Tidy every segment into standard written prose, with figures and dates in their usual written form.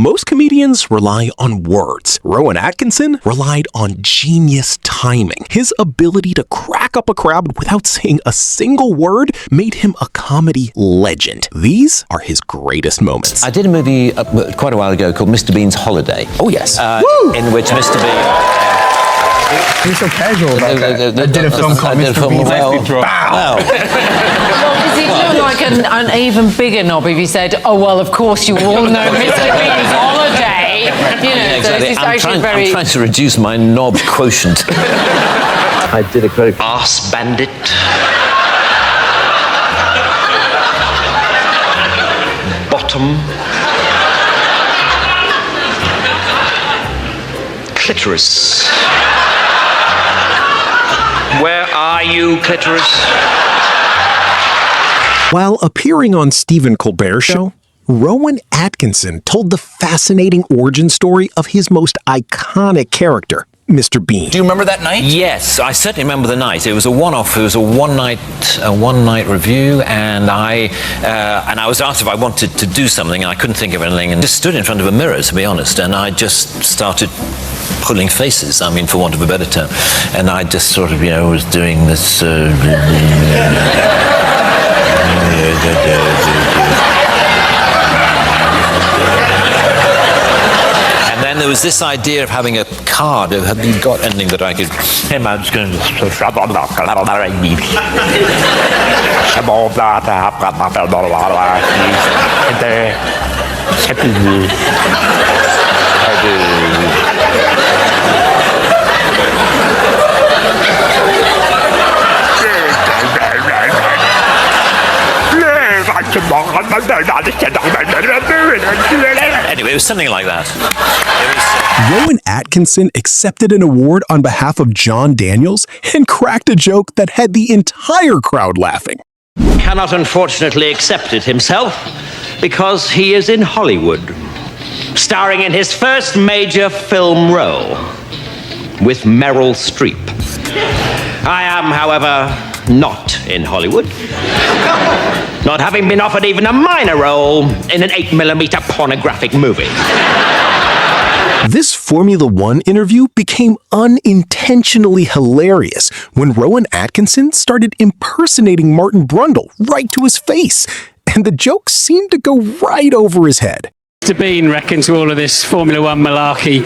Most comedians rely on words. Rowan Atkinson relied on genius timing. His ability to crack up a crowd without saying a single word made him a comedy legend. These are his greatest moments. I did a movie quite a while ago called Mr. Bean's Holiday. Oh, yes. In which Mr. Bean... You're so casual about that. I did a film called Mr. Bean's Holiday. Wow. Well, does he feel like an even bigger knob if he said, oh, well, of course you all know Mr. Bean's Holiday? You know, Yeah, exactly. so I'm trying to reduce my knob quotient. I did a very... Arse bandit. Bottom. Clitoris. Where are you, clitoris? While appearing on Stephen Colbert's show, Rowan Atkinson told the fascinating origin story of his most iconic character, Mr. Bean. Do you remember that night? Yes, I certainly remember the night. It was a one-off. It was a one-night review, and I was asked if I wanted to do something, and I couldn't think of anything, and just stood in front of a mirror, to be honest, and I just started pulling faces, I mean, for want of a better term, and I just sort of, was doing this. And there was this idea of having a card. Have you got anything that I could... I'm just going Anyway, it was something like that. Rowan Atkinson accepted an award on behalf of John Daniels and cracked a joke that had the entire crowd laughing. Cannot unfortunately accept it himself because he is in Hollywood, starring in his first major film role with Meryl Streep. I am, however, not in Hollywood, not having been offered even a minor role in an 8mm pornographic movie. This Formula One interview became unintentionally hilarious when Rowan Atkinson started impersonating Martin Brundle right to his face, and the jokes seemed to go right over his head. Mr. Bean reckon to all of this Formula One malarkey?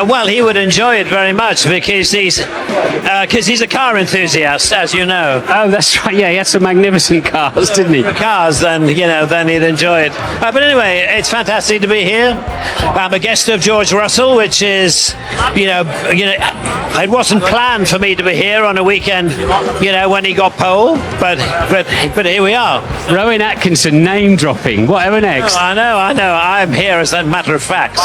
Well, he would enjoy it very much because he's a car enthusiast, as you know. Oh, that's right. Yeah, he had some magnificent cars, didn't he? Cars, then he'd enjoy it. But anyway, it's fantastic to be here. I'm a guest of George Russell, which is, it wasn't planned for me to be here on a weekend, when he got pole, but here we are. Rowan Atkinson name dropping. Whatever next? Oh, I know. I'm here as a matter of fact,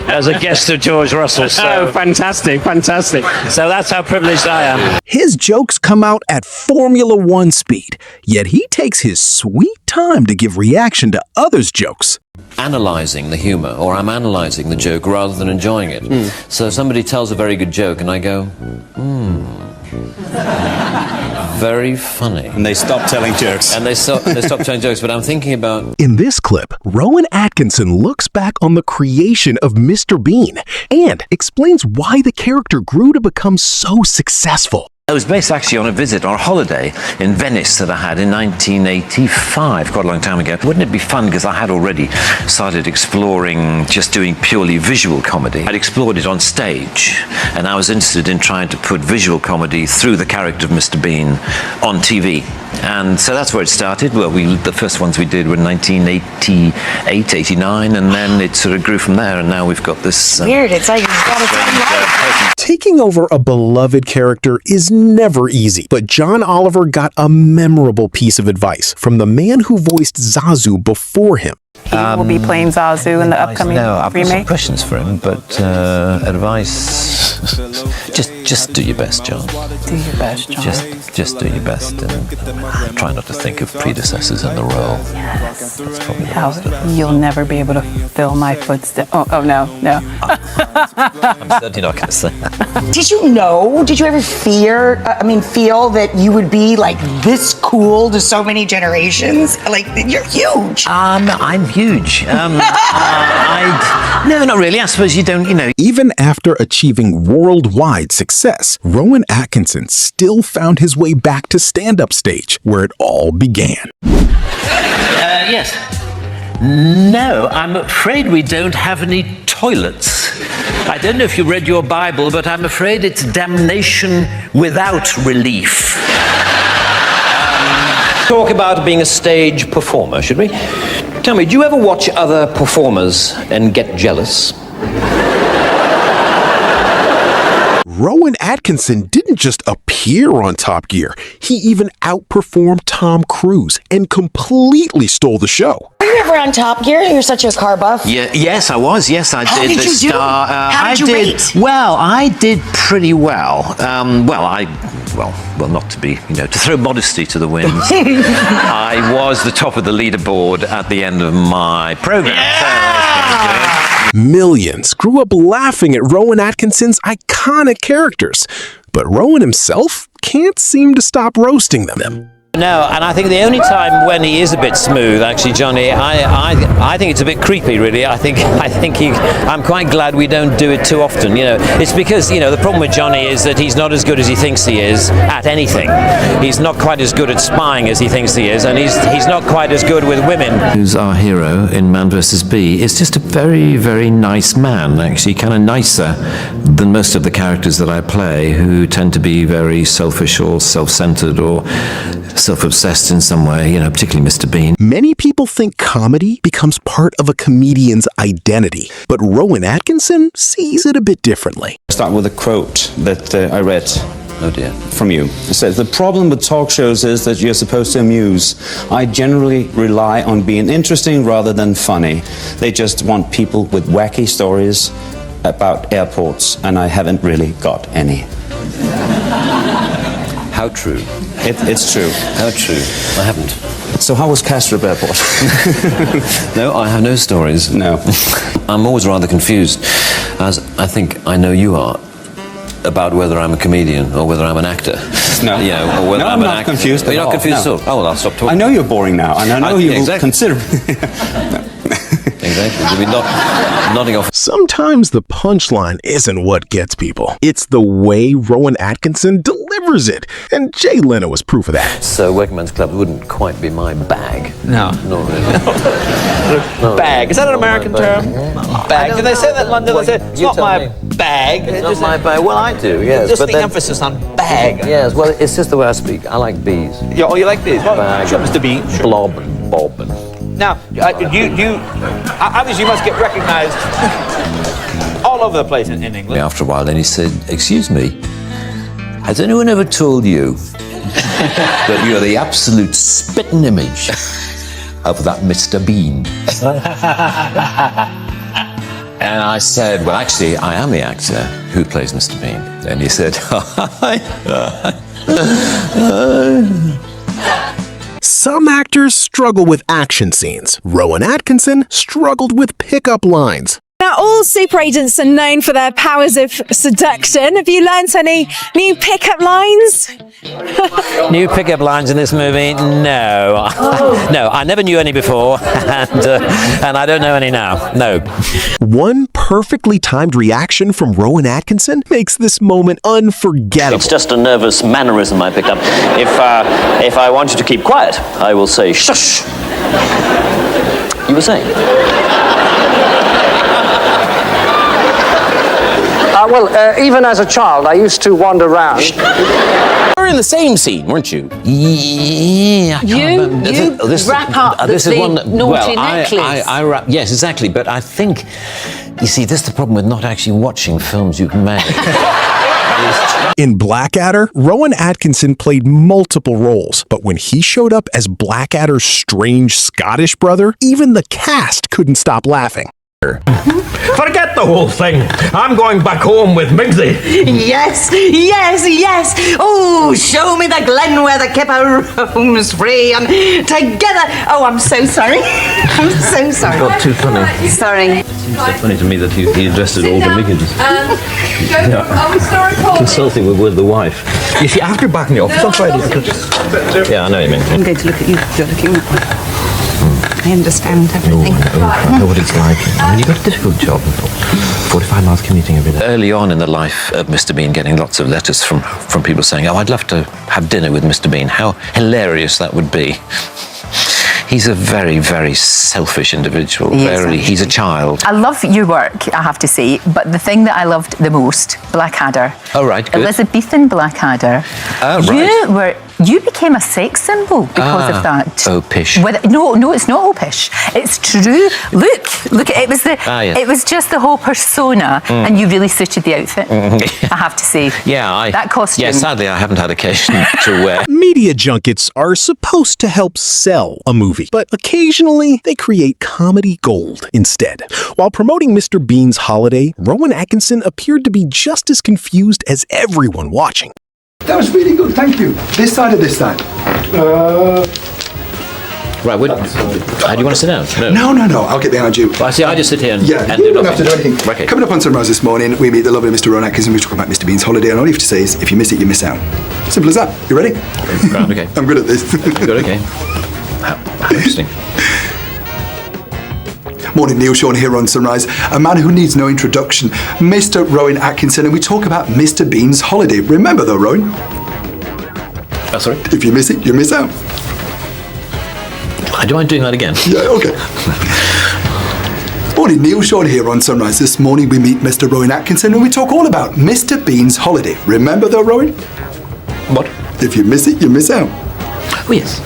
as a guest of George Russell. So. Oh, fantastic. So that's how privileged I am. His jokes come out at Formula One speed, yet he takes his sweet time to give reaction to others' jokes. Analyzing the humor, or I'm analyzing the joke rather than enjoying it. So somebody tells a very good joke, and I go, very funny. And they stop telling jokes. And they stop telling jokes, but I'm thinking about... In this clip, Rowan Atkinson looks back on the creation of Mr. Bean and explains why the character grew to become so successful. It was based actually on a visit, on a holiday in Venice that I had in 1985, quite a long time ago. Wouldn't it be fun, because I had already started exploring just doing purely visual comedy. I'd explored it on stage, and I was interested in trying to put visual comedy through the character of Mr. Bean on TV. And so that's where it started. Well, the first ones we did were in 1988, 89, and then it sort of grew from there, and now we've got this... Weird, it's like it's got its own life. Taking over a beloved character is never easy, but John Oliver got a memorable piece of advice from the man who voiced Zazu before him. He will be playing Zazu in the upcoming I've got some remake. questions for him, but advice... just do your best, John. Do your best, John. Just do your best, and try not to think of predecessors in the role. Yes. That's probably the most... You'll never be able to fill my footsteps. Oh no. I'm certainly not going to say that. Did you ever feel that you would be like this cool to so many generations? Like, you're huge. I'm huge. No, not really. I suppose you don't, Even after achieving worldwide success, Rowan Atkinson still found his way back to stand-up stage, where it all began. Yes. No, I'm afraid we don't have any toilets. I don't know if you read your Bible, but I'm afraid it's damnation without relief. Talk about being a stage performer, should we? Tell me, do you ever watch other performers and get jealous? Rowan Atkinson didn't just appear on Top Gear, he even outperformed Tom Cruise and completely stole the show. Were you ever on Top Gear? You're such a car buff. Yes, I was. Yes, I did. How did the you do? star. How did you rate? Well, I did pretty well. Well, not to be, to throw modesty to the winds. I was the top of the leaderboard at the end of my program. Millions grew up laughing at Rowan Atkinson's iconic characters, but Rowan himself can't seem to stop roasting them. No, and I think the only time when he is a bit smooth, actually, Johnny, I think it's a bit creepy, really. I'm quite glad we don't do it too often. It's because the problem with Johnny is that he's not as good as he thinks he is at anything. He's not quite as good at spying as he thinks he is, and he's not quite as good with women. Who's our hero in Man vs. Bee is just a very, very nice man, actually, kind of nicer than most of the characters that I play, who tend to be very selfish or self-centered or self-obsessed in some way, particularly Mr. Bean. Many people think comedy becomes part of a comedian's identity, but Rowan Atkinson sees it a bit differently. Start with a quote that I read. Oh dear. From you. It says, "The problem with talk shows is that you're supposed to amuse. I generally rely on being interesting rather than funny. They just want people with wacky stories about airports, and I haven't really got any." How true. It's true. How true. I haven't. So how was Kastrup Airport? No, I have no stories. No. I'm always rather confused, as I think I know you are, about whether I'm a comedian or whether I'm an actor. No. Or whether I'm not confused at You're not all. confused No. at all? Oh, well, I'll stop talking. I know you're boring now, and I know you will consider... Exactly. You'll be nodding off. Sometimes the punchline isn't what gets people. It's the way Rowan Atkinson delivers it. And Jay Leno was proof of that. So Working Men's Club wouldn't quite be my bag. No. Not really. Bag. Is that an American term? Bag. Do they say that in London? They say, it's not my bag. It's not my bag. Well, I do, yes. Just but the then, emphasis on bag. Yes, well, it's just the way I speak. I like bees. Yeah, you like these? Bag. Sure, Mr. Bean. Sure. Blob and bob and... Now, obviously you must get recognised all over the place in England. After a while, then he said, "Excuse me, has anyone ever told you that you're the absolute spitting image of that Mr. Bean?" And I said, "Well, actually, I am the actor who plays Mr. Bean." And he said, Some actors struggle with action scenes. Rowan Atkinson struggled with pickup lines. Now, all super agents are known for their powers of seduction. Have you learnt any new pickup lines? New pickup lines in this movie? No. No, I never knew any before, and I don't know any now. No. One perfectly timed reaction from Rowan Atkinson makes this moment unforgettable. It's just a nervous mannerism I pick up. If I want you to keep quiet, I will say, shush. You were saying? Even as a child, I used to wander around. You were in the same scene, weren't you? Yeah. You wrap up the naughty necklace. I wrap, yes, exactly. But I think, you see, that's the problem with not actually watching films you've made. In Blackadder, Rowan Atkinson played multiple roles, but when he showed up as Blackadder's strange Scottish brother, even the cast couldn't stop laughing. Forget the whole thing. I'm going back home with Migsy. Yes, yes, yes. Oh, show me the glen where the kipper roams free and together. Oh, I'm so sorry. I'm so sorry. Got too funny. Sorry. It's so funny to me that he addressed it all to Miggins. Consulting with the wife. You see, after back in the office on Friday, Yeah, I know what you mean. I'm going to look at you. You're looking at me. I understand everything. I know what it's like. I mean, you've got a difficult job. 45 miles commuting every day. Early on in the life of Mr. Bean, getting lots of letters from people saying, oh, I'd love to have dinner with Mr. Bean. How hilarious that would be. He's a very, very selfish individual. He's a child. I love your work, I have to say, but the thing that I loved the most, Blackadder. Oh, right, good. Elizabethan Blackadder. Oh, right. You became a sex symbol because of that. Oh, pish. No, it's not all pish. It's true. Look, it was yes. It was just the whole persona, and you really suited the outfit. I have to say. Yeah, that costume. Yeah, sadly, I haven't had occasion to wear. Media junkets are supposed to help sell a movie, but occasionally they create comedy gold instead. While promoting Mr. Bean's holiday, Rowan Atkinson appeared to be just as confused as everyone watching. That was really good, thank you. This side or this side? Right, how do you want to sit down? No, I'll get behind you. I see, I just sit here and... Yeah, and you don't have to do anything. Okay. Coming up on Sunrise this morning, we meet the lovely Mr. Rowan Atkinson. We talk about Mr. Bean's holiday, and all you have to say is, if you miss it, you miss out. Simple as that. You ready? Right, okay. I'm good at this. Good, okay. How interesting. Morning, Neil Sean here on Sunrise. A man who needs no introduction, Mr. Rowan Atkinson, and we talk about Mr. Bean's holiday. Remember though, Rowan? Sorry? If you miss it, you miss out. Do you mind doing that again? Yeah, okay. Morning, Neil Sean here on Sunrise. This morning we meet Mr. Rowan Atkinson and we talk all about Mr. Bean's holiday. Remember though, Rowan? What? If you miss it, you miss out. Oh, yes.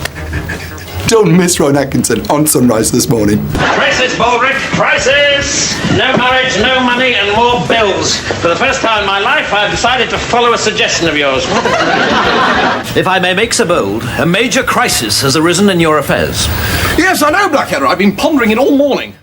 Don't miss Rowan Atkinson on Sunrise this morning. Crisis, Baldrick, crisis! No marriage, no money, and more bills. For the first time in my life, I've decided to follow a suggestion of yours. If I may make so bold, a major crisis has arisen in your affairs. Yes, I know, Blackadder. I've been pondering it all morning.